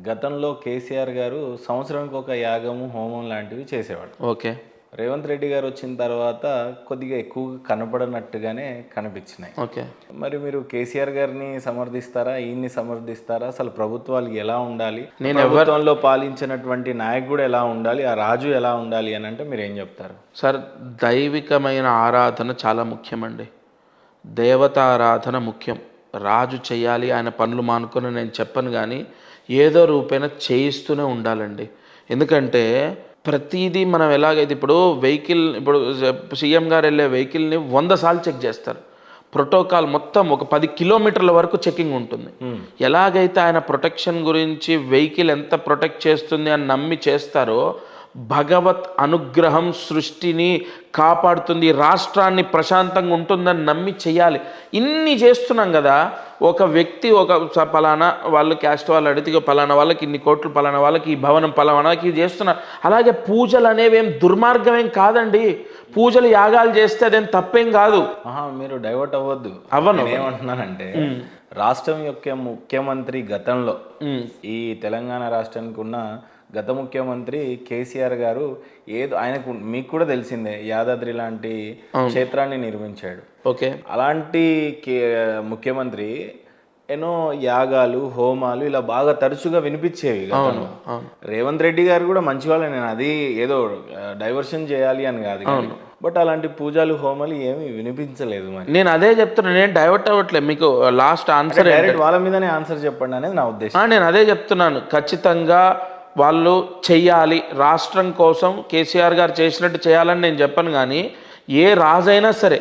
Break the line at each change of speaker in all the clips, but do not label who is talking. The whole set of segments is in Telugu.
గతంలో కేసీఆర్ గారు సంవత్సరానికి ఒక యాగము, హోమం లాంటివి చేసేవాడు.
ఓకే.
రేవంత్ రెడ్డి గారు వచ్చిన తర్వాత కొద్దిగా ఎక్కువగా కనపడనట్టుగానే కనిపించినాయి.
ఓకే.
మరి మీరు కేసీఆర్ గారిని సమర్థిస్తారా? ఈయన్ని సమర్థిస్తారా? అసలు ప్రభుత్వాలు ఎలా ఉండాలి? ప్రభుత్వంలో పాలించినటువంటి నాయకుడు ఎలా ఉండాలి? ఆ రాజు ఎలా ఉండాలి అని అంటే మీరు ఏం చెప్తారు?
సార్, దైవికమైన ఆరాధన చాలా ముఖ్యమండి. దేవతారాధన ముఖ్యం. రాజు చేయాలి, ఆయన పనులు మానుకొని నేను చెప్పను, కానీ ఏదో రూపేణ చేయిస్తూనే ఉండాలండి. ఎందుకంటే ప్రతిదీ మనం ఎలాగైతే ఇప్పుడు సీఎం గారు వెళ్ళే వెహికల్ని 100 సార్లు చెక్ చేస్తారు. ప్రోటోకాల్ మొత్తం ఒక 10 కిలోమీటర్ల వరకు చెకింగ్ ఉంటుంది. ఎలాగైతే ఆయన ప్రొటెక్షన్ గురించి వెహికల్ ఎంత ప్రొటెక్ట్ చేస్తుంది అని నమ్మి చేస్తారో, భగవత్ అనుగ్రహం సృష్టిని కాపాడుతుంది, రాష్ట్రాన్ని ప్రశాంతంగా ఉంటుందని నమ్మి చేయాలి. ఇన్ని చేస్తున్నాం కదా. ఒక వ్యక్తి పలానా వాళ్ళు క్యాస్ట్ వాళ్ళు అడిగితే పలానా వాళ్ళకి ఇన్ని కోట్లు, పలానా వాళ్ళకి ఈ భవనం, పలానాకి చేస్తున్నారు. అలాగే పూజలు అనేవి ఏం దుర్మార్గమేం కాదండి. పూజలు యాగాలు చేస్తే అదేం తప్పేం కాదు.
మీరు డైవర్ట్ అవ్వద్దు. ఏమంటున్నానంటే రాష్ట్రం యొక్క ముఖ్యమంత్రి గతంలో ఈ తెలంగాణ రాష్ట్రానికి ఉన్న గత ముఖ్యమంత్రి కేసీఆర్ గారు ఆయనకు మీకు కూడా తెలిసిందే, యాదాద్రి లాంటి క్షేత్రాన్ని నిర్మించాడు.
ఓకే. అలాంటి
ముఖ్యమంత్రి ఎన్నో యాగాలు, హోమాలు ఇలా బాగా తరచుగా వినిపించేవి. రేవంత్ రెడ్డి గారు కూడా మంచివాళ్ళే, నేను అది ఏదో డైవర్షన్ చేయాలి అని కాదు, బట్ అలాంటి పూజలు, హోమాలు ఏమి వినిపించలేదు. మరి
నేను అదే చెప్తున్నాను, నేను డైవర్ట్ అవ్వట్లేదు. మీకు లాస్ట్ ఆన్సర్
డైరెక్ట్ వాళ్ళ మీదనే ఆన్సర్ చెప్పండి అనేది నా ఉద్దేశం.
నేను అదే చెప్తున్నాను, ఖచ్చితంగా వాళ్ళు చెయ్యాలి. రాష్ట్రం కోసం కేసీఆర్ గారు చేసినట్టు చేయాలని నేను చెప్పను, కానీ ఏ రాజైనా సరే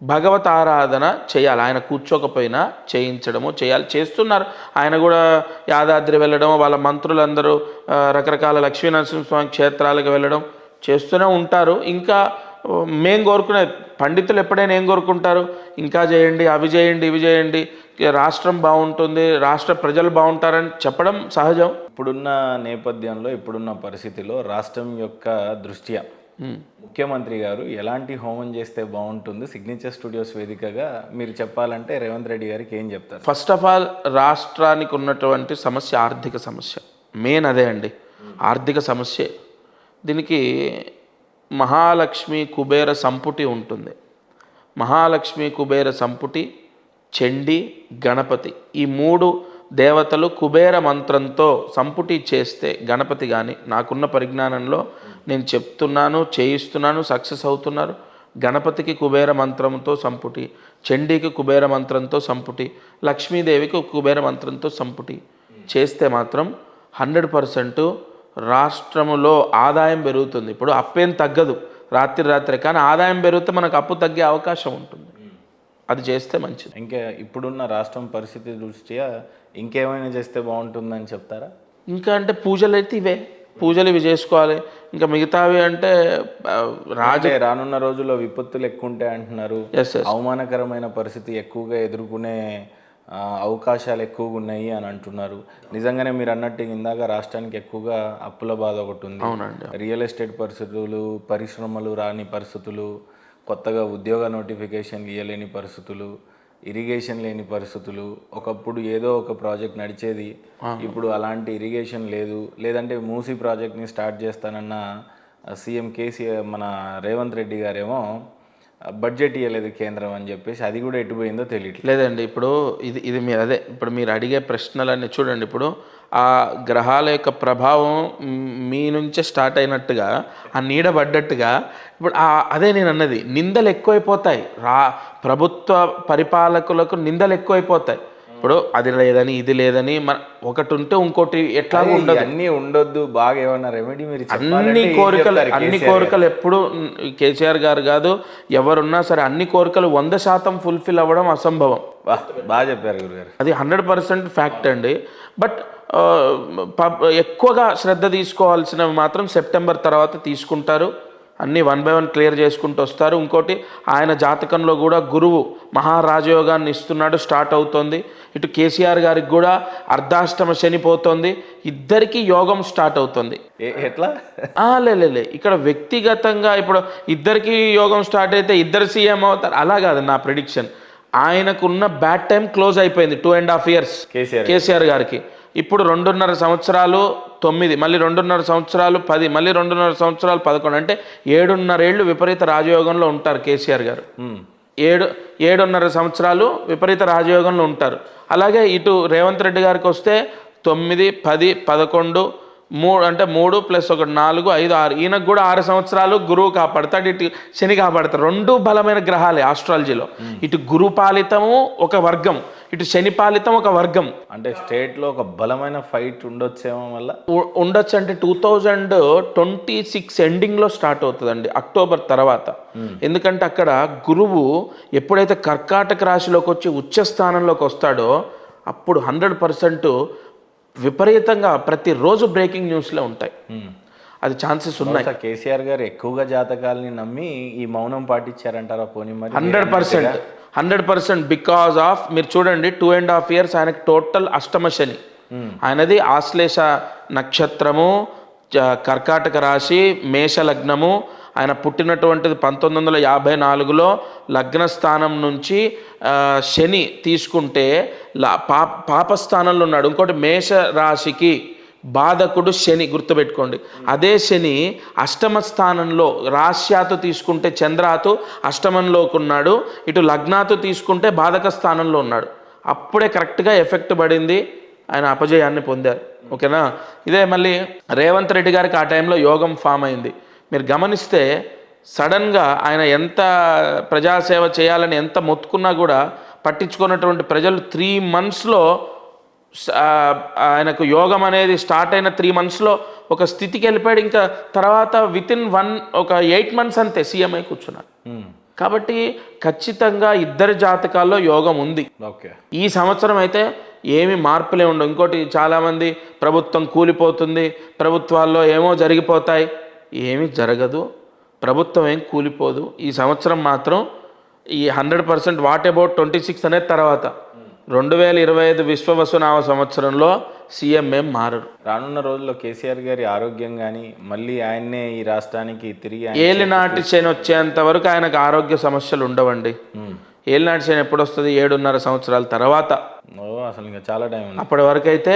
భగవత్ ఆరాధన చేయాలి. ఆయన కూర్చోకపోయినా చేయించడము చేయాలి, చేస్తున్నారు. ఆయన కూడా యాదాద్రి వెళ్ళడం, వాళ్ళ మంత్రులందరూ రకరకాల లక్ష్మీనరసింహస్వామి క్షేత్రాలకు వెళ్ళడం చేస్తూనే ఉంటారు. ఇంకా మేము కోరుకునే పండితులు ఎప్పుడైనా ఏం కోరుకుంటారు? ఇంకా చేయండి, అవి చేయండి, ఇవి చేయండి, రాష్ట్రం బాగుంటుంది, రాష్ట్ర ప్రజలు బాగుంటారని చెప్పడం సహజం.
ఇప్పుడున్న నేపథ్యంలో, ఇప్పుడున్న పరిస్థితిలో రాష్ట్రం యొక్క దృష్ట్యా ముఖ్యమంత్రి గారు ఎలాంటి హోమం చేస్తే బాగుంటుంది? సిగ్నేచర్ స్టూడియోస్ వేదికగా మీరు చెప్పాలంటే రేవంత్ రెడ్డి గారికి ఏం చెప్తారు?
ఫస్ట్ ఆఫ్ ఆల్, రాష్ట్రానికి ఉన్నటువంటి సమస్య ఆర్థిక సమస్య. మెయిన్ అదే అండి, ఆర్థిక సమస్యే. దీనికి మహాలక్ష్మి కుబేర సంపుటి ఉంటుంది. మహాలక్ష్మి కుబేర సంపుటి, చండి, గణపతి, ఈ 3 దేవతలు కుబేర మంత్రంతో సంపుటి చేస్తే గణపతి కానీ, నాకున్న పరిజ్ఞానంలో నేను చెప్తున్నాను, చేయిస్తున్నాను, సక్సెస్ అవుతున్నారు. గణపతికి కుబేర మంత్రంతో సంపుటి, చండీకి కుబేర మంత్రంతో సంపుటి, లక్ష్మీదేవికి కుబేర మంత్రంతో సంపుటి చేస్తే మాత్రం 100% రాష్ట్రములో ఆదాయం పెరుగుతుంది. ఇప్పుడు అప్పేం తగ్గదు రాత్రి, కానీ ఆదాయం పెరిగితే మనకు అప్పు తగ్గే అవకాశం ఉంటుంది. అది చేస్తే మంచిది.
ఇంకా ఇప్పుడున్న రాష్ట్రం పరిస్థితి దృష్ట్యా ఇంకేమైనా చేస్తే బాగుంటుందని చెప్తారా?
ఇంకా అంటే పూజలు అయితే పూజలు ఇవి చేసుకోవాలి. ఇంకా మిగతావి అంటే
రానున్న రోజుల్లో విపత్తులు ఎక్కువ ఉంటాయి అంటున్నారు. అవమానకరమైన పరిస్థితి ఎక్కువగా ఎదుర్కొనే అవకాశాలు ఎక్కువగా ఉన్నాయి అని అంటున్నారు. నిజంగానే మీరు అన్నట్టు ఇందాక రాష్ట్రానికి ఎక్కువగా అప్పుల బాధ ఒకటి ఉంది.
అవునండి.
రియల్ ఎస్టేట్ పరిస్థితులు, పరిశ్రమలు రాని పరిస్థితులు, కొత్తగా ఉద్యోగ నోటిఫికేషన్ ఇవ్వలేని పరిస్థితులు, ఇరిగేషన్ లేని పరిస్థితులు. ఒకప్పుడు ఏదో ఒక ప్రాజెక్ట్ నడిచేది, ఇప్పుడు అలాంటి ఇరిగేషన్ లేదు. లేదంటే మూసీ ప్రాజెక్ట్ని స్టార్ట్ చేస్తానన్న సీఎం కేసీఆర్ మన రేవంత్ రెడ్డి గారేమో బడ్జెట్ ఇవ్వలేదు కేంద్రం అని చెప్పేసి, అది కూడా ఎటుపోయిందో తెలియట్లేదు.
లేదండి, ఇప్పుడు ఇది ఇప్పుడు మీరు అడిగే ప్రశ్నలన్నీ చూడండి. ఇప్పుడు ఆ గ్రహాల యొక్క ప్రభావం మీ నుంచే స్టార్ట్ అయినట్టుగా, ఆ నీడ పడ్డట్టుగా ఇప్పుడు అదే నేను అన్నది, నిందలు ఎక్కువైపోతాయి. ప్రభుత్వ పరిపాలకులకు నిందలు ఎక్కువైపోతాయి. ఇప్పుడు అది లేదని, ఇది లేదని, ఒకటి ఉంటే ఇంకోటి ఎట్లా ఉండదు.
అన్నీ ఉండొద్దు. బాగా ఏమన్నా రెమెడీ మీరు
అన్ని కోరికలు ఎప్పుడు కేసీఆర్ గారు కాదు, ఎవరున్నా సరే అన్ని కోరికలు 100% ఫుల్ఫిల్ అవ్వడం అసంభవం.
బాగా చెప్పారు గురుగారు.
అది 100% ఫ్యాక్ట్ అండి. బట్ ఎక్కువగా శ్రద్ధ తీసుకోవాల్సినవి మాత్రం సెప్టెంబర్ తర్వాత తీసుకుంటారు. అన్నీ 1 by 1 క్లియర్ చేసుకుంటూ వస్తారు. ఇంకోటి, ఆయన జాతకంలో కూడా గురువు మహారాజయోగాన్ని ఇస్తున్నాడు, స్టార్ట్ అవుతుంది. ఇటు కేసీఆర్ గారికి కూడా అర్ధాష్టమ శని పోతుంది, ఇద్దరికి యోగం స్టార్ట్ అవుతుంది.
ఎట్లా?
లే ఇక్కడ వ్యక్తిగతంగా ఇప్పుడు ఇద్దరికి యోగం స్టార్ట్ అయితే ఇద్దరు సీఎం అవుతారు, అలా కాదు నా ప్రిడిక్షన్. ఆయనకున్న బ్యాడ్ టైం క్లోజ్ అయిపోయింది 2.5 years కేసీఆర్ గారికి. ఇప్పుడు 2.5 సంవత్సరాలు 9, మళ్ళీ 2.5 సంవత్సరాలు 10, మళ్ళీ 2.5 సంవత్సరాలు 11, అంటే 7.5 ఏళ్ళు విపరీత రాజయోగంలో ఉంటారు కేసీఆర్ గారు. 7.5 సంవత్సరాలు విపరీత రాజయోగంలో ఉంటారు. అలాగే ఇటు రేవంత్ రెడ్డి గారికి వస్తే 9, 10, 11, 3 అంటే 3 + 1 4, 5, 6, ఈయనకు కూడా 6 సంవత్సరాలు గురువు కాపాడతాడు, ఇటు శని కాపాడతాడు. 2 బలమైన గ్రహాలే ఆస్ట్రాలజీలో. ఇటు గురు పాలితము ఒక వర్గం, ఇటు శని పాలితం ఒక వర్గం.
అంటే స్టేట్లో ఒక బలమైన ఫైట్ ఉండొచ్చేమో వల్ల
ఉండొచ్చు. అంటే 2026 ఎండింగ్లో స్టార్ట్ అవుతుందండి, అక్టోబర్ తర్వాత. ఎందుకంటే అక్కడ గురువు ఎప్పుడైతే కర్కాటక రాశిలోకి వచ్చి ఉచ్చ స్థానంలోకి వస్తాడో అప్పుడు 100% విపరీతంగా ప్రతిరోజు బ్రేకింగ్ న్యూస్లో ఉంటాయి. అది ఛాన్సెస్ ఉన్నాయి.
కేసీఆర్ గారు ఎక్కువగా జాతకాలని నమ్మి ఈ మౌనం పాటించారంటారా పోనీ? మరి
100% బికాజ్ ఆఫ్ మీరు చూడండి 2.5 years ఆయనకి టోటల్ అష్టమ శని. ఆయనది ఆశ్లేష నక్షత్రము, కర్కాటక రాశి, మేష లగ్నము. ఆయన పుట్టినటువంటిది 1954లో. లగ్న స్థానం నుంచి శని తీసుకుంటే పాపస్థానంలో ఉన్నాడు. ఇంకోటి మేష రాశికి బాధకుడు శని, గుర్తుపెట్టుకోండి. అదే శని అష్టమ స్థానంలో, రాశ్యాతు తీసుకుంటే చంద్రాతు అష్టమంలోకి ఉన్నాడు, ఇటు లగ్నాతు తీసుకుంటే బాధక స్థానంలో ఉన్నాడు. అప్పుడే కరెక్ట్గా ఎఫెక్ట్ పడింది, ఆయన అపజయాన్ని పొందారు. ఓకేనా? ఇదే మళ్ళీ రేవంత్ రెడ్డి గారికి ఆ టైంలో యోగం ఫామ్ అయింది. మీరు గమనిస్తే సడన్గా ఆయన ఎంత ప్రజాసేవ చేయాలని ఎంత మొత్తుకున్నా కూడా పట్టించుకున్నటువంటి ప్రజలు 3 monthsలో ఆయనకు యోగం అనేది స్టార్ట్ అయిన 3 monthsలో ఒక స్థితికి వెళ్ళిపోయాడు. ఇంకా తర్వాత వితిన్ 8 months అంతే సీఎంఐ కూర్చున్నారు. కాబట్టి ఖచ్చితంగా ఇద్దరి జాతకాల్లో యోగం ఉంది. ఈ సంవత్సరం అయితే ఏమి మార్పులే ఉండవు. ఇంకోటి చాలామంది ప్రభుత్వం కూలిపోతుంది, ప్రభుత్వాల్లో ఏమో జరిగిపోతాయి. ఏమీ జరగదు, ప్రభుత్వం ఏం కూలిపోదు. ఈ సంవత్సరం మాత్రం ఈ 100% వాట్ అబౌట్ 26 అనేది తర్వాత 2025 విశ్వవసునామ సంవత్సరంలో సీఎం ఏం మారరు.
రానున్న రోజుల్లో కేసీఆర్ గారి ఆరోగ్యం కానీ మళ్ళీ ఆయన్నే ఈ రాష్ట్రానికి తిరిగి
ఏలినాటి శని వచ్చేంత వరకు ఆయనకు ఆరోగ్య సమస్యలు ఉండవండి. ఏలినాటి శని ఎప్పుడు వస్తుంది? 7.5 సంవత్సరాల తర్వాత.
అసలు ఇంకా చాలా టైం ఉంది.
అప్పటి వరకు అయితే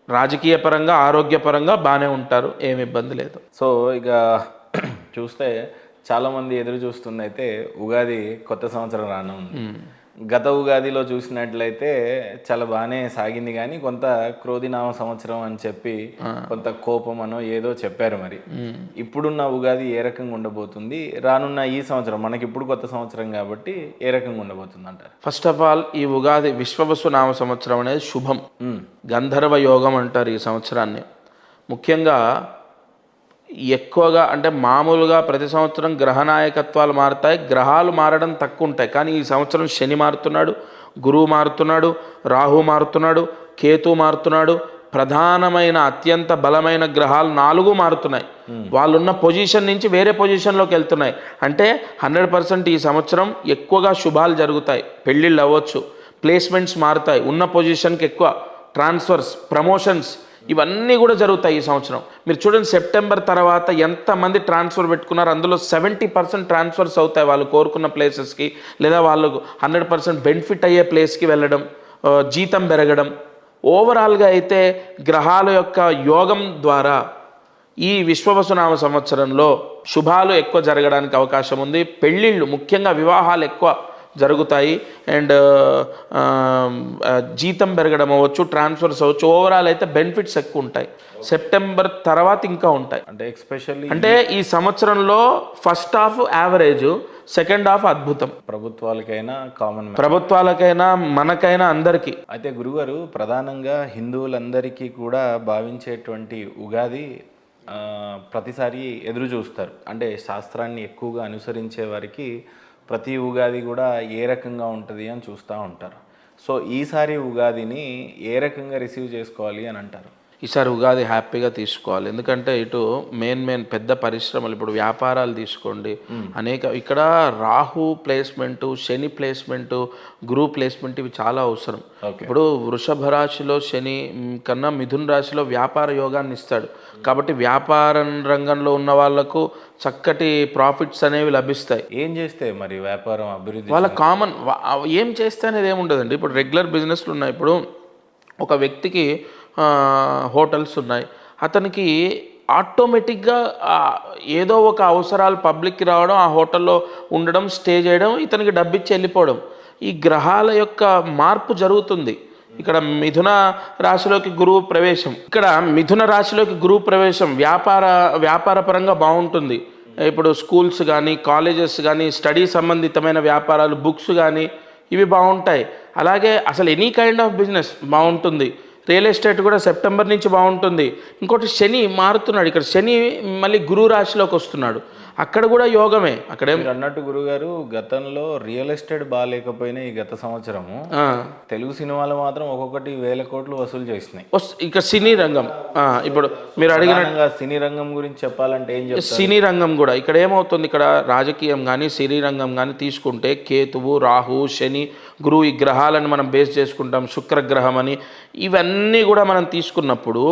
రాజకీయ పరంగా ఆరోగ్యపరంగా బాగానే ఉంటారు, ఏమి ఇబ్బంది లేదు.
సో ఇక చూస్తే చాలామంది ఎదురు చూస్తుంది అయితే ఉగాది కొత్త సంవత్సరం రానుంది. గత ఉగాదిలో చూసినట్లయితే చాలా బాగానే సాగింది, కానీ కొంత క్రోధినామ సంవత్సరం అని చెప్పి కొంత కోపం అనో ఏదో చెప్పారు. మరి ఇప్పుడున్న ఉగాది ఏ రకంగా ఉండబోతుంది? రానున్న ఈ సంవత్సరం మనకి ఇప్పుడు కొత్త సంవత్సరం కాబట్టి ఏ రకంగా ఉండబోతుంది అంటారు?
ఫస్ట్ ఆఫ్ ఆల్ ఈ ఉగాది విశ్వవసునామ సంవత్సరం అనేది శుభం, గంధర్వ యోగం అంటారు ఈ సంవత్సరాన్ని. ముఖ్యంగా ఎక్కువగా అంటే మామూలుగా ప్రతి సంవత్సరం గ్రహనాయకత్వాలు మారుతాయి, గ్రహాలు మారడం తక్కువ ఉంటాయి. కానీ ఈ సంవత్సరం శని మారుతున్నాడు, గురువు మారుతున్నాడు, రాహు మారుతున్నాడు, కేతు మారుతున్నాడు. ప్రధానమైన అత్యంత బలమైన గ్రహాలు 4 మారుతున్నాయి. వాళ్ళున్న పొజిషన్ నుంచి వేరే పొజిషన్లోకి వెళ్తున్నాయి. అంటే 100% ఈ సంవత్సరం ఎక్కువగా శుభాలు జరుగుతాయి. పెళ్ళిళ్ళు అవ్వచ్చు, ప్లేస్మెంట్స్ మారుతాయి, ఉన్న పొజిషన్కి ఎక్కువ ట్రాన్స్ఫర్స్, ప్రమోషన్స్, ఇవన్నీ కూడా జరుగుతాయి ఈ సంవత్సరం. మీరు చూడండి సెప్టెంబర్ తర్వాత ఎంతమంది ట్రాన్స్ఫర్ పెట్టుకున్నారు, అందులో 70% ట్రాన్స్ఫర్స్ అవుతాయి వాళ్ళు కోరుకున్న ప్లేసెస్కి, లేదా వాళ్ళకు 100% బెనిఫిట్ అయ్యే ప్లేస్కి వెళ్ళడం, జీతం పెరగడం. ఓవరాల్గా అయితే గ్రహాల యొక్క యోగం ద్వారా ఈ విశ్వవసునామ సంవత్సరంలో శుభాలు ఎక్కువ జరగడానికి అవకాశం ఉంది. పెళ్ళిళ్ళు, ముఖ్యంగా వివాహాలు ఎక్కువ జరుగుతాయి. అండ్ జీతం పెరగడం అవ్వచ్చు, ట్రాన్స్ఫర్స్ అవ్వచ్చు. ఓవరాల్ అయితే బెనిఫిట్స్ ఎక్కువ ఉంటాయి. సెప్టెంబర్ తర్వాత ఇంకా ఉంటాయి.
అంటే ఎస్పెషల్లీ
అంటే ఈ సంవత్సరంలో first half average, second half అద్భుతం. ప్రభుత్వాలకైనా మనకైనా అందరికీ.
అయితే గురుగారు, ప్రధానంగా హిందువులందరికీ కూడా భావించేటువంటి ఉగాది ప్రతిసారి ఎదురు చూస్తారు. అంటే శాస్త్రాన్ని ఎక్కువగా అనుసరించే వారికి ప్రతి ఉగాది కూడా ఏ రకంగా ఉంటుంది అని చూస్తూ ఉంటారు. సో ఈసారి ఉగాదిని ఏ రకంగా రిసీవ్ చేసుకోవాలి అని అంటారు?
ఈసారి ఉగాది హ్యాపీగా తీసుకోవాలి. ఎందుకంటే ఇటు మెయిన్ పెద్ద పరిశ్రమలు, ఇప్పుడు వ్యాపారాలు తీసుకోండి, అనేక ఇక్కడ రాహు ప్లేస్మెంటు, శని ప్లేస్మెంటు, గురు ప్లేస్మెంట్, ఇవి చాలా అవసరం. ఇప్పుడు వృషభ రాశిలో శని కన్నా మిథున రాశిలో వ్యాపార యోగాన్ని ఇస్తాడు. కాబట్టి వ్యాపార రంగంలో ఉన్న వాళ్ళకు చక్కటి ప్రాఫిట్స్ అనేవి లభిస్తాయి.
ఏం చేస్తే మరి వ్యాపారం అభివృద్ధి?
వాళ్ళ ఏం చేస్తే అనేది ఏముండదండి. ఇప్పుడు రెగ్యులర్ బిజినెస్లు ఉన్నాయి. ఇప్పుడు ఒక వ్యక్తికి హోటల్స్ ఉన్నాయి. అతనికి ఆటోమేటిక్గా ఏదో ఒక అవసరాలు పబ్లిక్కి రావడం, ఆ హోటల్లో ఉండడం, స్టే చేయడం, ఇతనికి డబ్బిచ్చి వెళ్ళిపోవడం. ఈ గ్రహాల యొక్క మార్పు జరుగుతుంది. ఇక్కడ మిథున రాశిలోకి గురువు ప్రవేశం, వ్యాపార పరంగా బాగుంటుంది. ఇప్పుడు స్కూల్స్ కానీ, కాలేజెస్ కానీ, స్టడీ సంబంధితమైన వ్యాపారాలు, బుక్స్ కానీ ఇవి బాగుంటాయి. అలాగే అసలు ఎనీ కైండ్ ఆఫ్ బిజినెస్ బాగుంటుంది. రియల్ ఎస్టేట్ కూడా సెప్టెంబర్ నుంచి బాగుంటుంది. ఇంకోటి శని మారుతున్నాడు. ఇక్కడ శని మళ్ళీ గురు రాశిలోకి వస్తున్నాడు. అక్కడ కూడా యోగమే. అక్కడే
మీరు అన్నట్టు గురుగారు, గతంలో రియల్ ఎస్టేట్ బాగాలేకపోయినా ఈ గత సంవత్సరము తెలుగు సినిమాలు మాత్రం ఒక్కొక్కటి 1000 కోట్లు వసూలు చేసినాయి.
ఇక సినీ రంగం, ఇప్పుడు మీరు అడిగిన
సినీ రంగం గురించి చెప్పాలంటే ఏం చెప్తారు?
సినీ రంగం కూడా ఇక్కడ ఏమవుతుంది, ఇక్కడ రాజకీయం కానీ, సినీ రంగం కానీ తీసుకుంటే కేతువు, రాహు, శని, గురువు ఈ గ్రహాలను మనం బేస్ చేసుకుంటాం. శుక్రగ్రహం అని ఇవన్నీ కూడా మనం తీసుకున్నప్పుడు,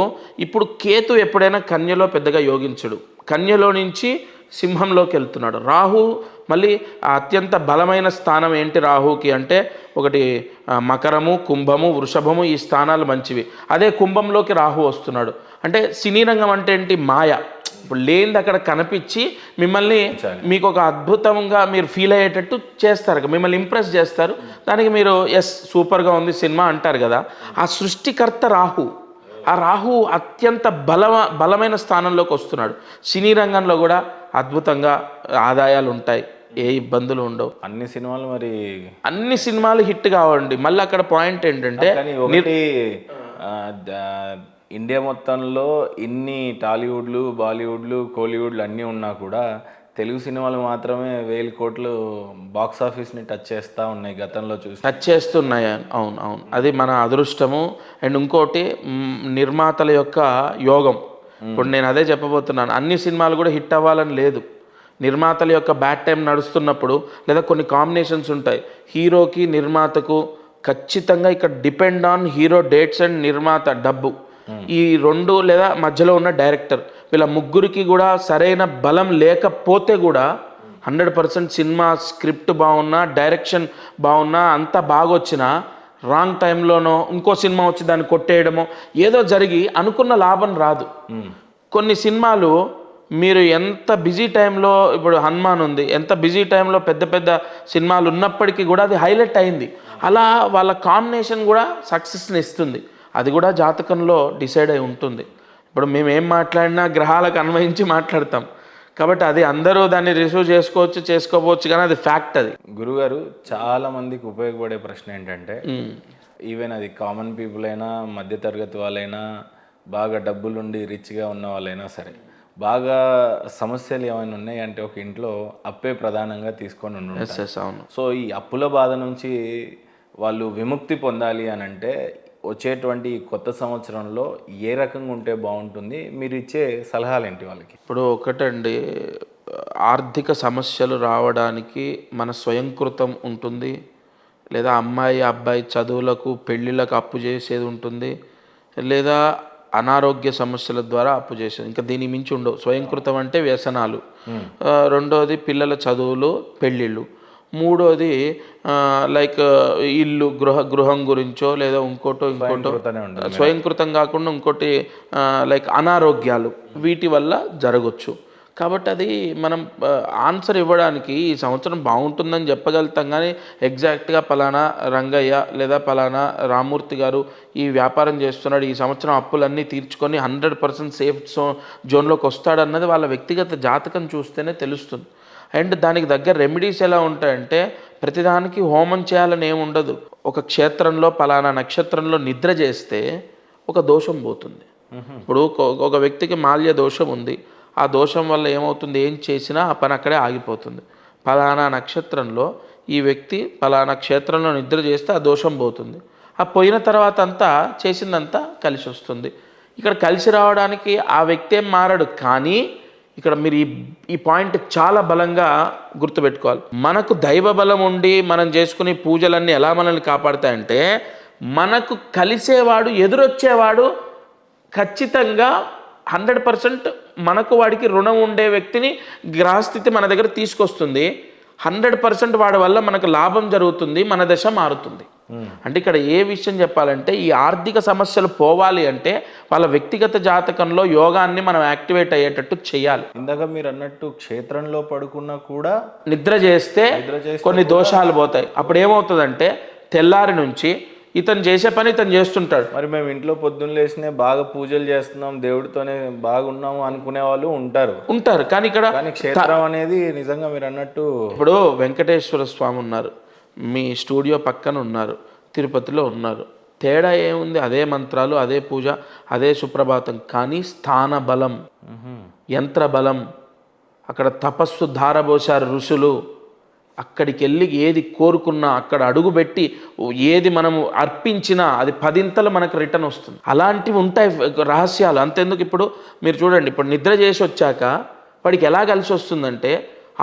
ఇప్పుడు కేతు ఎప్పుడైనా కన్యలో పెద్దగా యోగించడు. కన్యలో నుంచి సింహంలోకి వెళ్తున్నాడు. రాహు మళ్ళీ అత్యంత బలమైన స్థానం ఏంటి రాహుకి అంటే, ఒకటి మకరము, కుంభము, వృషభము, ఈ స్థానాలు మంచివి. అదే కుంభంలోకి రాహు వస్తున్నాడు. అంటే సినీ రంగం అంటే ఏంటి, మాయ. ఇప్పుడు లేనిది అక్కడ కనిపించి మిమ్మల్ని మీకు ఒక అద్భుతంగా మీరు ఫీల్ అయ్యేటట్టు చేస్తారు, మిమ్మల్ని ఇంప్రెస్ చేస్తారు. దానికి మీరు ఎస్ సూపర్గా ఉంది సినిమా అంటారు కదా. ఆ సృష్టికర్త రాహు. ఆ రాహు అత్యంత బలమైన స్థానంలోకి వస్తున్నాడు. సినీ రంగంలో కూడా అద్భుతంగా ఆదాయాలు ఉంటాయి, ఏ ఇబ్బందులు ఉండవు. అన్ని సినిమాలు హిట్ కావండి. మళ్ళీ అక్కడ పాయింట్ ఏంటంటే,
ఇండియా మొత్తంలో ఇన్ని టాలీవుడ్లు, బాలీవుడ్లు, కోలీవుడ్లు అన్నీ ఉన్నా కూడా తెలుగు సినిమాలు మాత్రమే 1000 కోట్లు బాక్స్ ఆఫీస్ని టచ్ చేస్తూ ఉన్నాయి. గతంలో
టచ్ చేస్తున్నాయి. అవును, అది మన అదృష్టము. అండ్ ఇంకోటి నిర్మాతల యొక్క యోగం. ఇప్పుడు నేను అదే చెప్పబోతున్నాను. అన్ని సినిమాలు కూడా హిట్ అవ్వాలని లేదు. నిర్మాతల యొక్క బ్యాడ్ టైం నడుస్తున్నప్పుడు, లేదా కొన్ని కాంబినేషన్స్ ఉంటాయి హీరోకి నిర్మాతకు, ఖచ్చితంగా ఇక్కడ depend on hero dates and నిర్మాత డబ్బు, ఈ రెండు, లేదా మధ్యలో ఉన్న డైరెక్టర్, వీళ్ళ ముగ్గురికి కూడా సరైన బలం లేకపోతే కూడా 100% సినిమా స్క్రిప్ట్ బాగున్నా, డైరెక్షన్ బాగున్నా, అంతా బాగొచ్చినా రాంగ్ టైంలోనో ఇంకో సినిమా వచ్చి దాన్ని కొట్టేయడమో ఏదో జరిగి అనుకున్న లాభం రాదు. కొన్ని సినిమాలు మీరు ఎంత బిజీ టైంలో, ఇప్పుడు హనుమాన్ ఉంది, ఎంత బిజీ టైంలో పెద్ద పెద్ద సినిమాలు ఉన్నప్పటికీ కూడా అది హైలైట్ అయింది. అలా వాళ్ళ కాంబినేషన్ కూడా సక్సెస్ని ఇస్తుంది. అది కూడా జాతకంలో డిసైడ్ అయి ఉంటుంది. ఇప్పుడు మేము ఏం మాట్లాడినా గ్రహాలకు అన్వయించి మాట్లాడతాం కాబట్టి అది అందరూ దాన్ని రిసీవ్ చేసుకోవచ్చు కానీ అది ఫ్యాక్ట్. అది
గురుగారు చాలా మందికి ఉపయోగపడే ప్రశ్న ఏంటంటే, ఈవెన్ అది కామన్ పీపుల్ అయినా, మధ్యతరగతి వాళ్ళైనా, బాగా డబ్బులుండి రిచ్గా ఉన్న వాళ్ళైనా సరే, బాగా సమస్యలు ఏమైనా ఉన్నాయి అంటే ఒక ఇంట్లో అప్పే ప్రధానంగా తీసుకొని
అవును.
సో ఈ అప్పుల బాధ నుంచి వాళ్ళు విముక్తి పొందాలి అని అంటే వచ్చేటువంటి కొత్త సంవత్సరంలో ఏ రకంగా ఉంటే బాగుంటుంది? మీరు ఇచ్చే సలహాలు ఏంటి వాళ్ళకి?
ఇప్పుడు ఒకటండి, ఆర్థిక సమస్యలు రావడానికి మన స్వయంకృతం ఉంటుంది, లేదా అమ్మాయి అబ్బాయి చదువులకు పెళ్ళిళ్ళకు అప్పు చేసేది ఉంటుంది, లేదా అనారోగ్య సమస్యల ద్వారా అప్పు చేసేది. ఇంకా దీని మించి ఉండవు. స్వయంకృతం అంటే వ్యసనాలు, రెండోది పిల్లల చదువులు, పెళ్ళిళ్ళు, మూడోది లైక్ ఇల్లు గృహం గురించో లేదా ఇంకోటో స్వయంకృతం కాకుండా ఇంకోటి లైక్ అనారోగ్యాలు, వీటి వల్ల జరగచ్చు. కాబట్టి అది మనం ఆన్సర్ ఇవ్వడానికి ఈ సంవత్సరం బాగుంటుందని చెప్పగలుగుతాం కానీ ఎగ్జాక్ట్గా పలానా రంగయ్య లేదా పలానా రామూర్తి గారు ఈ వ్యాపారం చేస్తున్నాడు, ఈ సంవత్సరం అప్పులన్నీ తీర్చుకొని 100% సేఫ్ జోన్లోకి వస్తాడన్నది వాళ్ళ వ్యక్తిగత జాతకం చూస్తేనే తెలుస్తుంది. అండ్ దానికి దగ్గర రెమెడీస్ ఎలా ఉంటాయంటే, ప్రతిదానికి హోమం చేయాలని ఏమి ఉండదు. ఒక క్షేత్రంలో పలానా నక్షత్రంలో నిద్ర చేస్తే ఒక దోషం పోతుంది. ఇప్పుడు ఒక వ్యక్తికి మాల్య దోషం ఉంది, ఆ దోషం వల్ల ఏమవుతుంది, ఏం చేసినా ఆ పని అక్కడే ఆగిపోతుంది. పలానా నక్షత్రంలో ఈ వ్యక్తి పలానా క్షేత్రంలో నిద్ర చేస్తే ఆ దోషం పోతుంది. ఆ పోయిన తర్వాత అంతా చేసిందంతా కలిసి వస్తుంది. ఇక్కడ కలిసి రావడానికి ఆ వ్యక్తి ఏం మారడు. కానీ ఇక్కడ మీరు ఈ పాయింట్ చాలా బలంగా గుర్తుపెట్టుకోవాలి. మనకు దైవ బలం ఉండి మనం చేసుకునే పూజలన్నీ ఎలా మనల్ని కాపాడుతాయంటే, మనకు కలిసేవాడు, ఎదురొచ్చేవాడు ఖచ్చితంగా 100% మనకు వాడికి రుణం ఉండే వ్యక్తిని గ్రహస్థితి మన దగ్గర తీసుకొస్తుంది. 100% వాడి వల్ల మనకు లాభం జరుగుతుంది, మన దశ మారుతుంది. అంటే ఇక్కడ ఏ విషయం చెప్పాలంటే ఈ ఆర్థిక సమస్యలు పోవాలి అంటే వాళ్ళ వ్యక్తిగత జాతకంలో యోగాన్ని మనం యాక్టివేట్ అయ్యేటట్టు చేయాలి.
ఇందాక మీరు అన్నట్టు క్షేత్రంలో పడుకున్నా కూడా
నిద్ర చేస్తే కొన్ని దోషాలు పోతాయి. అప్పుడు ఏమవుతుందంటే తెల్లారి నుంచి ఇతను చేసే పని ఇతను చేస్తుంటాడు.
మరి మేము ఇంట్లో పొద్దున్న లేచినే బాగా పూజలు చేస్తున్నాం, దేవుడితోనే బాగున్నాము అనుకునే వాళ్ళు ఉంటారు.
కానీ ఇక్కడ
క్షేత్రం అనేది నిజంగా మీరు అన్నట్టు
ఇప్పుడు వెంకటేశ్వర స్వామి ఉన్నారు, మీ స్టూడియో పక్కన ఉన్నారు, తిరుపతిలో ఉన్నారు. తేడా ఏముంది? అదే మంత్రాలు, అదే పూజ, అదే సుప్రభాతం. కానీ స్థాన బలం, యంత్ర బలం, అక్కడ తపస్సు ధారబోసారు ఋషులు. అక్కడికి వెళ్ళి ఏది కోరుకున్నా అక్కడ అడుగుపెట్టి ఏది మనము అర్పించినా అది 10 మనకు రిటర్న్ వస్తుంది. అలాంటివి ఉంటాయి రహస్యాలు. అంతెందుకు, ఇప్పుడు మీరు చూడండి, ఇప్పుడు నిద్ర చేసి వచ్చాక వాడికి ఎలా కలిసి వస్తుందంటే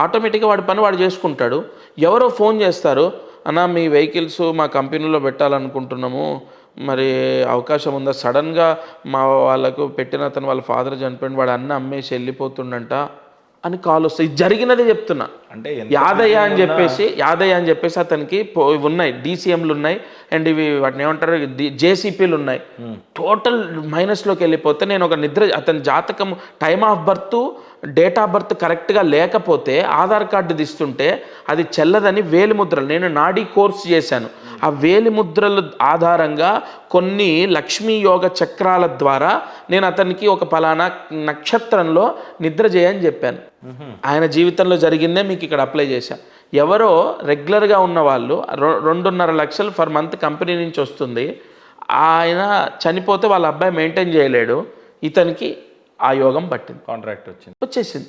ఆటోమేటిక్గా వాడి పని వాడు చేసుకుంటాడు. ఎవరో ఫోన్ చేస్తారు, అన్న మీ వెహికల్స్ మా కంపెనీలో పెట్టాలనుకుంటున్నాము, మరి అవకాశం ఉందా? సడన్గా మా వాళ్ళకు పెట్టిన అతను వాళ్ళ ఫాదర్ చనిపోయింది, వాడు అన్న అమ్మేసి వెళ్ళిపోతుండంట అని కాల్ వస్తాయి. ఇది జరిగినదే చెప్తున్నా.
అంటే
యాదయ్య అని చెప్పేసి అతనికి ఉన్నాయి, డీసీఎంలు ఉన్నాయి, అండ్ ఇవి వాటిని ఏమంటారు జేసీపీలు ఉన్నాయి. టోటల్ మైనస్లోకి వెళ్ళిపోతే నేను ఒక అతని జాతకం time of birth, date of birth కరెక్ట్గా లేకపోతే ఆధార్ కార్డు తీస్తుంటే అది చెల్లదని వేలిముద్రలు, నేను నాడీ కోర్స్ చేశాను, ఆ వేలిముద్రల ఆధారంగా కొన్ని లక్ష్మీ యోగ చక్రాల ద్వారా నేను అతనికి ఒక పలానా నక్షత్రంలో నిద్ర చేయని చెప్పాను. ఆయన జీవితంలో జరిగిందే మీకు ఇక్కడ అప్లై చేశాను. ఎవరో రెగ్యులర్గా ఉన్న వాళ్ళు 2.5 లక్షలు ఫర్ మంత్ కంపెనీ నుంచి వస్తుంది, ఆయన చనిపోతే వాళ్ళ అబ్బాయి మెయింటైన్ చేయలేడు, ఇతనికి ఆ యోగం పట్టింది,
కాంట్రాక్ట్
వచ్చేసింది.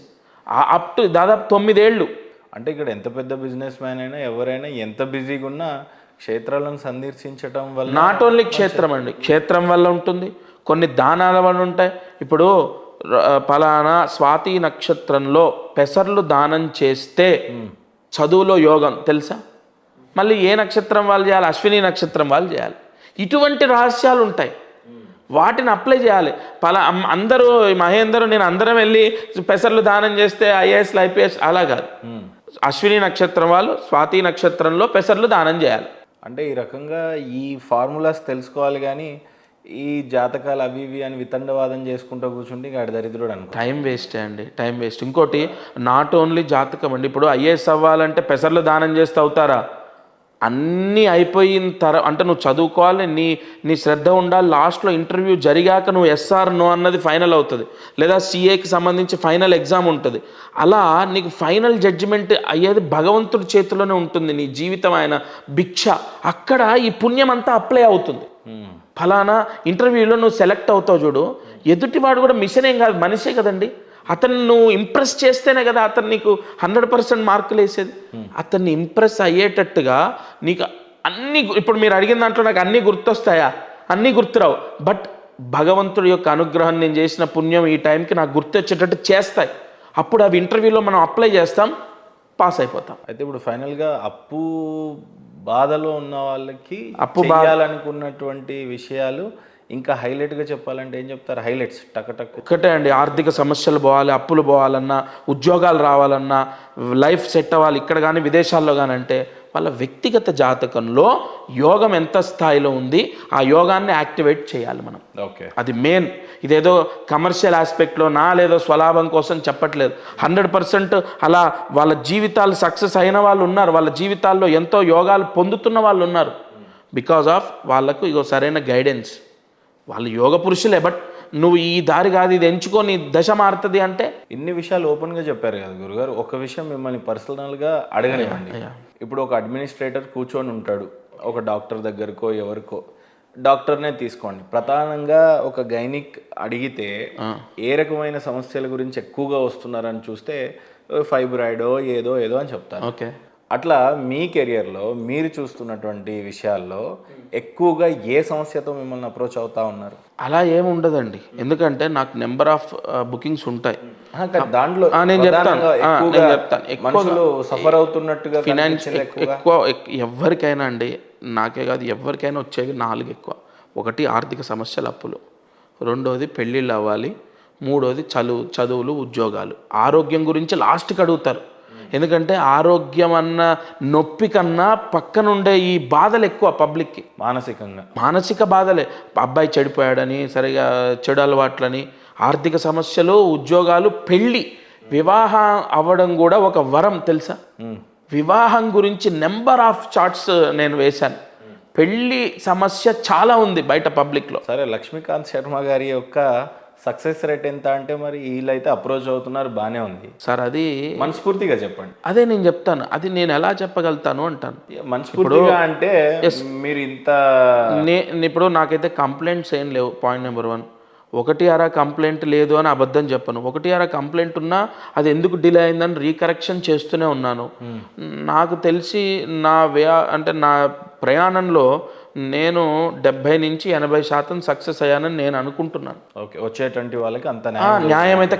అప్ టు దాదాపు 9 ఏళ్ళు.
అంటే ఇక్కడ ఎంత పెద్ద బిజినెస్ మ్యాన్ అయినా ఎవరైనా ఎంత బిజీగా ఉన్నా క్షేత్రాలను సందర్శించడం వల్ల,
నాట్ ఓన్లీ క్షేత్రం అండి, క్షేత్రం వల్ల ఉంటుంది, కొన్ని దానాల వల్ల ఉంటాయి. ఇప్పుడు పలానా స్వాతి నక్షత్రంలో పెసర్లు దానం చేస్తే చదువులో యోగం తెలుసా? మళ్ళీ ఏ నక్షత్రం వాళ్ళు చేయాలి? అశ్విని నక్షత్రం వాళ్ళు చేయాలి. ఇటువంటి రహస్యాలు ఉంటాయి, వాటిని అప్లై చేయాలి. అందరూ మహేందరు నేను అందరం వెళ్ళి పెసర్లు దానం చేస్తే ఐఏఎస్లు ఐపీఎస్ అలా కాదు. అశ్విని నక్షత్రం వాళ్ళు స్వాతి నక్షత్రంలో పెసర్లు దానం చేయాలి.
అంటే ఈ రకంగా ఈ ఫార్ములాస్ తెలుసుకోవాలి, కానీ ఈ జాతకాలు అవి ఇవి అని వితండవాదం చేసుకుంటూ కూర్చుంటే ఇంకా దరిద్రుడు అనుకో,
టైం వేస్టే అండి, టైం వేస్ట్. ఇంకోటి నాట్ ఓన్లీ జాతకం అండి, ఇప్పుడు ఐఏఎస్ అవ్వాలంటే పెసర్లు దానం చేస్తే అవుతారా? అన్నీ అయిపోయిన అంటే నువ్వు చదువుకోవాలి, నీ శ్రద్ధ ఉండాలి, లాస్ట్లో ఇంటర్వ్యూ జరిగాక నువ్వు ఎస్ఆర్ నో అన్నది ఫైనల్ అవుతుంది, లేదా సిఏకి సంబంధించి ఫైనల్ ఎగ్జామ్ ఉంటుంది. అలా నీకు ఫైనల్ జడ్జిమెంట్ అయ్యేది భగవంతుడి చేతిలోనే ఉంటుంది. నీ జీవితం ఆయన భిక్ష, అక్కడ ఈ పుణ్యం అంతా అప్లై అవుతుంది. ఫలానా ఇంటర్వ్యూలో నువ్వు సెలెక్ట్ అవుతావు చూడు, ఎదుటివాడు కూడా మిషన్ ఏం కాదు, మనిషే కదండి. అతన్ని నువ్వు ఇంప్రెస్ చేస్తేనే కదా అతను నీకు 100% మార్కులు వేసేది. అతన్ని ఇంప్రెస్ అయ్యేటట్టుగా నీకు అన్నీ, ఇప్పుడు మీరు అడిగిన దాంట్లో నాకు అన్నీ గుర్తొస్తాయా? అన్నీ గుర్తురావు, బట్ భగవంతుడి యొక్క అనుగ్రహం, నేను చేసిన పుణ్యం ఈ టైంకి నాకు గుర్తొచ్చేటట్టు చేస్తాయి. అప్పుడు అవి ఇంటర్వ్యూలో మనం అప్లై చేస్తాం, పాస్ అయిపోతాం.
అయితే ఇప్పుడు ఫైనల్గా అప్పు బాధలో ఉన్న వాళ్ళకి చేయాలనుకున్నటువంటి విషయాలు ఇంకా హైలైట్గా చెప్పాలంటే ఏం చెప్తారు? హైలైట్స్ టక్
ఒకటే అండి, ఆర్థిక సమస్యలు పోవాలి, అప్పులు పోవాలన్నా, ఉద్యోగాలు రావాలన్నా, లైఫ్ సెట్ అవ్వాలి ఇక్కడ కానీ విదేశాల్లో కానీ అంటే వాళ్ళ వ్యక్తిగత జాతకంలో యోగం ఎంత స్థాయిలో ఉంది, ఆ యోగాన్ని యాక్టివేట్ చేయాలి మనం.
ఓకే,
అది మెయిన్. ఇదేదో కమర్షియల్ ఆస్పెక్ట్లో లేదో స్వలాభం కోసం చెప్పట్లేదు. 100% అలా వాళ్ళ జీవితాలు సక్సెస్ అయిన వాళ్ళు ఉన్నారు, వాళ్ళ జీవితాల్లో ఎంతో యోగాలు పొందుతున్న వాళ్ళు ఉన్నారు. బికాజ్ ఆఫ్ వాళ్ళకు ఇగో సరైన గైడెన్స్. వాళ్ళు యోగ పురుషులే, బట్ నువ్వు ఈ దారి కాదు ఇది ఎంచుకొని దశ మారుతుంది అంటే.
ఇన్ని విషయాలు ఓపెన్గా చెప్పారు కదా గురుగారు. ఒక విషయం మిమ్మల్ని పర్సనల్గా అడగనివ్వండి. ఇప్పుడు ఒక అడ్మినిస్ట్రేటర్ కూర్చొని ఉంటాడు, ఒక డాక్టర్ దగ్గరకో ఎవరికో, డాక్టర్నే తీసుకోండి, ప్రధానంగా ఒక గైనిక్ అడిగితే ఏ రకమైన సమస్యల గురించి ఎక్కువగా వస్తున్నారని చూస్తే ఫైబ్రాయిడో ఏదో అని చెప్తారు.
ఓకే,
అట్లా మీ కెరియర్లో మీరు చూస్తున్నటువంటి విషయాల్లో ఎక్కువగా ఏ సమస్యతో మిమ్మల్ని అప్రోచ్ అవుతా ఉన్నారు?
అలా ఏమి ఉండదండి, ఎందుకంటే నాకు నెంబర్ ఆఫ్ బుకింగ్స్ ఉంటాయి.
దాంట్లో
నేను చెప్తాను
మనుషులు సఫర్ అవుతున్నట్టుగా
ఫినాన్షియల్ ఎక్కువ ఎవరికైనా అండి, నాకే కాదు ఎవరికైనా వచ్చేవి 4 ఎక్కువ. ఒకటి ఆర్థిక సమస్యలు, అప్పులు. రెండోది పెళ్ళిళ్ళు అవ్వాలి. మూడోది చదువులు, ఉద్యోగాలు. ఆరోగ్యం గురించి లాస్ట్కి అడుగుతారు. ఎందుకంటే ఆరోగ్యం అన్న నొప్పి కన్నా పక్కనుండే ఈ బాధలు ఎక్కువ పబ్లిక్కి. మానసిక బాధలే. అబ్బాయి చెడిపోయాడని, సరిగా చెడు అలవాట్లని, ఆర్థిక సమస్యలు, ఉద్యోగాలు, పెళ్ళి, వివాహం అవ్వడం కూడా ఒక వరం తెలుసా. వివాహం గురించి నెంబర్ ఆఫ్ చార్ట్స్ నేను వేశాను. పెళ్ళి సమస్య చాలా ఉంది బయట పబ్లిక్లో.
సరే, లక్ష్మీకాంత్ శర్మ గారి యొక్క సక్సెస్ రేట్ ఎంత అంటే మరి వీళ్ళైతే అప్రోచ్ అవుతున్నారు, బాగానే ఉంది
సార్. అది
మనస్ఫూర్తిగా చెప్పండి.
అదే నేను చెప్తాను, అది నేను ఎలా చెప్పగలుగుతాను అంటాను.
మనస్ఫూర్తిగా అంటే మీరు ఇంత
ఇప్పుడు నాకైతే కంప్లైంట్స్ ఏం లేవు. పాయింట్ నెంబర్ 1, 1 కంప్లైంట్ లేదు అని అబద్ధం చెప్పను. 1 కంప్లైంట్ ఉన్నా అది ఎందుకు డిలే అయిందని రీకరెక్షన్ చేస్తూనే ఉన్నాను. నాకు తెలిసి అంటే నా ప్రయాణంలో నేను 70 నుంచి 80% సక్సెస్ అయ్యానని నేను అనుకుంటున్నాను.
ఓకే, వచ్చేటువంటి వాళ్ళకి అంత
న్యాయం అయితే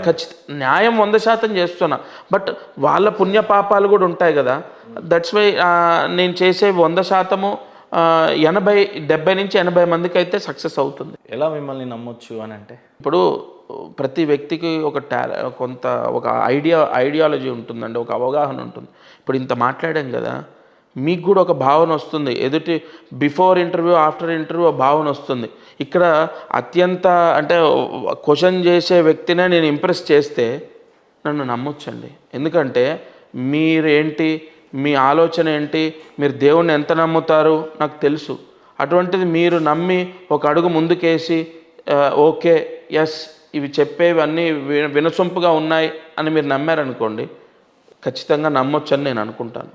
న్యాయం 100% చేస్తున్నా. బట్ వాళ్ళ పుణ్యపాపాలు కూడా ఉంటాయి కదా. దట్స్ వై నేను చేసే 100% 70 నుంచి 80 మందికి అయితే సక్సెస్ అవుతుంది.
ఎలా మిమ్మల్ని నమ్మొచ్చు అని అంటే,
ఇప్పుడు ప్రతి వ్యక్తికి ఒక ఐడియాలజీ ఉంటుందండి, ఒక అవగాహన ఉంటుంది. ఇప్పుడు ఇంత మాట్లాడాం కదా, మీకు కూడా ఒక భావన వస్తుంది. ఎదుటి బిఫోర్ ఇంటర్వ్యూ, ఆఫ్టర్ ఇంటర్వ్యూ భావన వస్తుంది. ఇక్కడ అత్యంత అంటే క్వశ్చన్ చేసే వ్యక్తినే నేను ఇంప్రెస్ చేస్తే నన్ను నమ్మొచ్చండి. ఎందుకంటే మీరేంటి, మీ ఆలోచన ఏంటి, మీరు దేవుణ్ణి ఎంత నమ్ముతారు నాకు తెలుసు. అటువంటిది మీరు నమ్మి ఒక అడుగు ముందుకేసి ఓకే ఎస్ ఇవి చెప్పేవి అన్నీ వినసొంపుగా ఉన్నాయి అని మీరు నమ్మారనుకోండి, ఖచ్చితంగా నమ్మొచ్చని నేను అనుకుంటాను.